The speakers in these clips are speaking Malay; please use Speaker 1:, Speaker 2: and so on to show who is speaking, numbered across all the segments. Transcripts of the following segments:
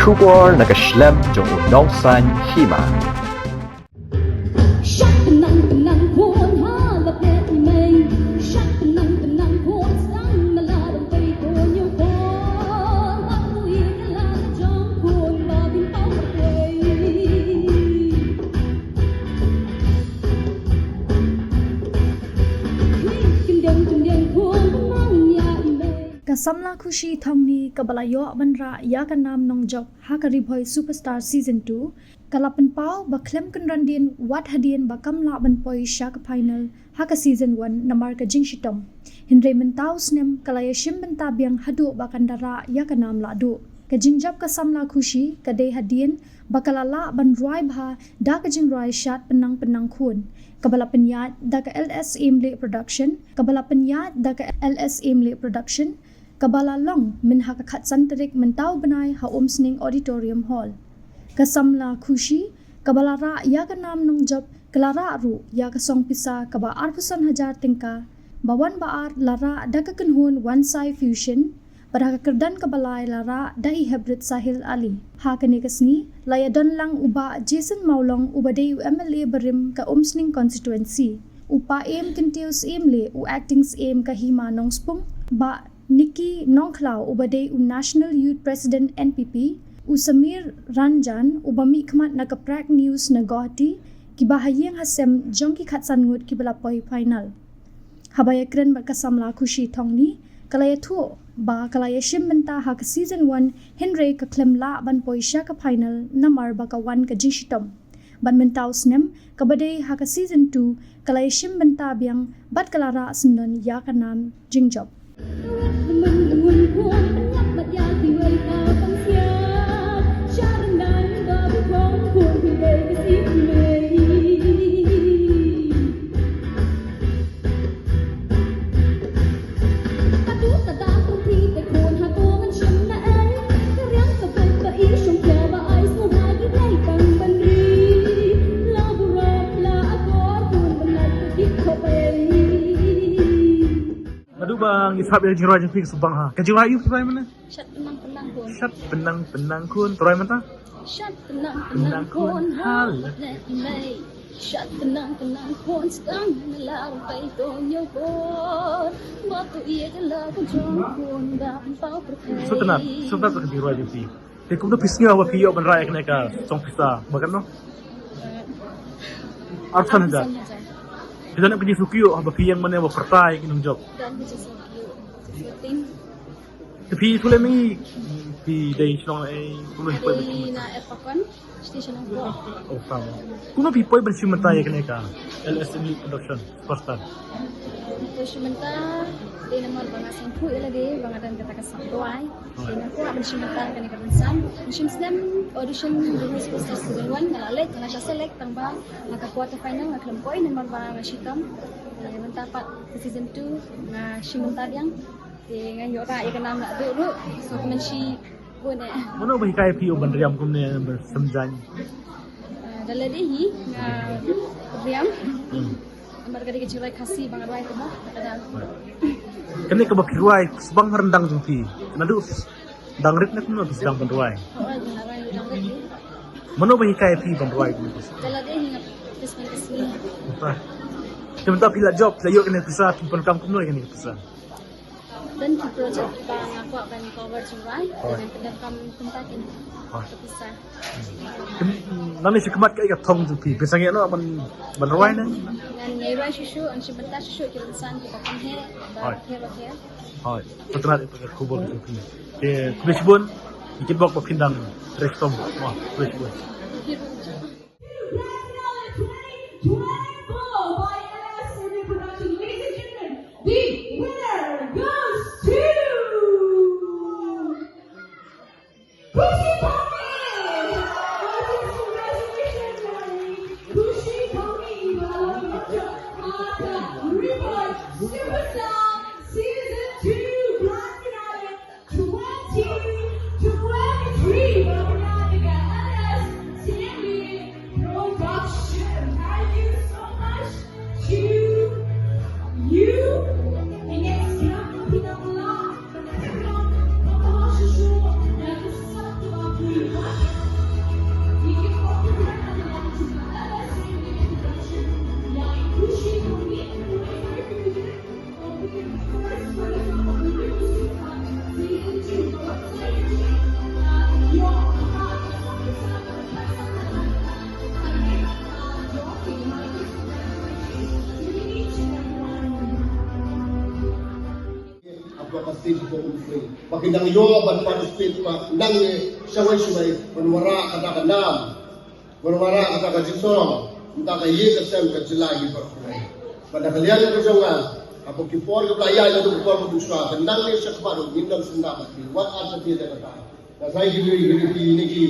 Speaker 1: Kubor nakaslem jong unong san hima.
Speaker 2: Kasamla Khushi Thongni Kabalayo Banra Yakanam Nongjob Hakariboy Superstar Season 2 Kalapan Pau Baklem Kunrandin Wat Hadien Bakamla Banpoy Shaka Final Haka Season 1 Namar Ka Jingshitom Hindre Mentau Snem Kalayashim Bentabiang Hadu Bakandara Yakanam Ladu Kajingjab Kasamla Khushi Kadeh Hadien Bakalala Banruai Bha Da Kajingruai Shat Penang Penang Khun Kabala Penyat Da Ka LS Imle Production Kabala Penyat Da Ka LS Imle Production Kabala long min hakakat santarik mentau benai ha Sning Auditorium Hall. Kasamla Khushi kabala ra ya kanam nong job klara ru ya kasong pisa kaba arpusan hajar tingka bawan baar lara dakakenhun one side fusion pada kerdan kabalai lara dahi hybrid Sahil Ali. Ha kani kasni layadon lang uba Jason Maulong ubadei MLA berim ka Sning constituency. Upa aim kintius aim le u actings aim kahima nong spung ba Nikki Nongklau ubadei National Youth President NPP Samir Ranjan ubami khmat nakaprak news na Guwahati kibahayeng hasem jongki khatsan ngut kibalapoy final habaya kren Kasamla Khushi Thongni kalaya thu ba kalaya shimbenta ha season 1 Henry ka klemla banpoy Shaka final namar baka 1 ka jingshitom badmentau snem kabadei ha season 2 kalaya shimbenta biang bat kalara sundon yakanam jingjob
Speaker 3: Bang ishab yang jirah jepik subang ha. Kajirah you try mana?
Speaker 4: Shat penang kun.
Speaker 3: Shat penang kun. Try mana?
Speaker 4: Shat penang kun. Hal lei. Shat penang kun. Stang melarung pai tonyo kun. Waktu ia jelas kun dah pau perkai.
Speaker 3: So tenang. So tak kajirah jepik. Dia kuda pisnya awak piyo benrai kena ka. Song pista. Bagan no? Arsan aja. Kita nak pergi sukiyo awak piyo yang mana awak pertai kinung job.
Speaker 4: Dan bisa syuting.
Speaker 3: Tapi tu lagi di day selong kuno hipoy
Speaker 4: Di na epakan station ng Go.
Speaker 3: Oh sama. Kuno hipoy bersimentai kena ka. LSME production first time.
Speaker 4: Bersimentar di nomor bangasan ku ilagi bangadan kata kasabtuai. Di naku bersimentar kena kabensan. Musim snem audition di Superstar Season 1 ngalalek na siya select tambang naka quarter final na klempoy nomor bangashitam. Mendapat ke season 2 na simentar yang dengan yora ikan nam nak dulu so mensi pun
Speaker 3: Mana bagi kaya piyo bandriam kumne bersemjan.
Speaker 4: dalam dehi na riam ambar kadi kecilai kasih bangar wai temo kadang
Speaker 3: Kene ka bakiruai subang rendang jumpi. Nadu dangrit na kuno bisang bandruai. Mana bagi kaya piyo bandruai kumne.
Speaker 4: dalam dehi ngap kesmen kesini
Speaker 3: Sementara pila job layo kena pisah tumpang kam kumno kena pisah.
Speaker 4: dan di project bang aku akan cover curai dengan pendekam tempatin terpisah.
Speaker 3: Nani sikemat kaya tong jumpi. Bisangnya no man bandruai na.
Speaker 4: Dengan nyai susu an sebentar susu kirimsan kita kan he bakhe.
Speaker 3: Hai, patrat itu ke kubur jumpi. Kubisbun ikit bok pindang restom. Wah, kubisbun.
Speaker 5: The winner goes to Khushi Thongni. Khushi Thongni Riboy Superstar Season 2 Grand Finale 2023 LS Stanley Production. Thank you so much to you. Pinang lang, pinang lang, susu, dan satu
Speaker 6: Pakindang yo ban participate pa nang ni saway-saway manwara kata kanam manwara kata kajisong entah kaya kesem kejelai berkulai pada kalian berjongga apa kipor ke pelaya itu kipor berdusra kenang ni sekepadu ngindam sendapat what are the kata nah saya gini ki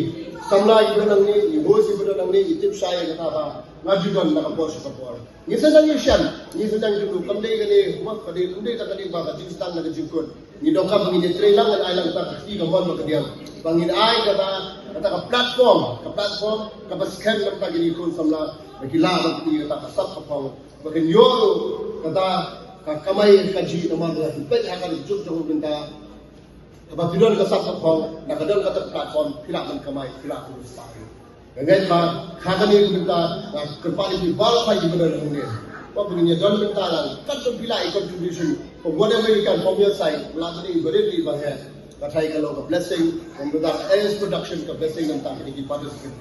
Speaker 6: samla ibu nang ni ibu si ibu nang ni itip saya kata apa ngajukan nak kapor sekepor ni sedang yusyan ni sedang dulu kembali kini mak kadi kembali tak kadi baga jinstan nak jingkut ni dokap ni trailang dan ailang tak kaki gambar makadiam bangin ai kata ka platform ka scan lang ta gini kun samla nakilala ti kata ka sap kapong bakin yoro kata ka kamay kaji naman na hipet hakan juk jong binta kapatidon ka sap kapong nakadon ka platform pilakan kamay pilakan style ganyan ba hakan ni binta kepali di bal pa di benar ni what punya don binta lang kan bila contribution from whatever you can from your side lagi beri bahaya katay kalau ka blessing from the AS production ka blessing ng tangi participate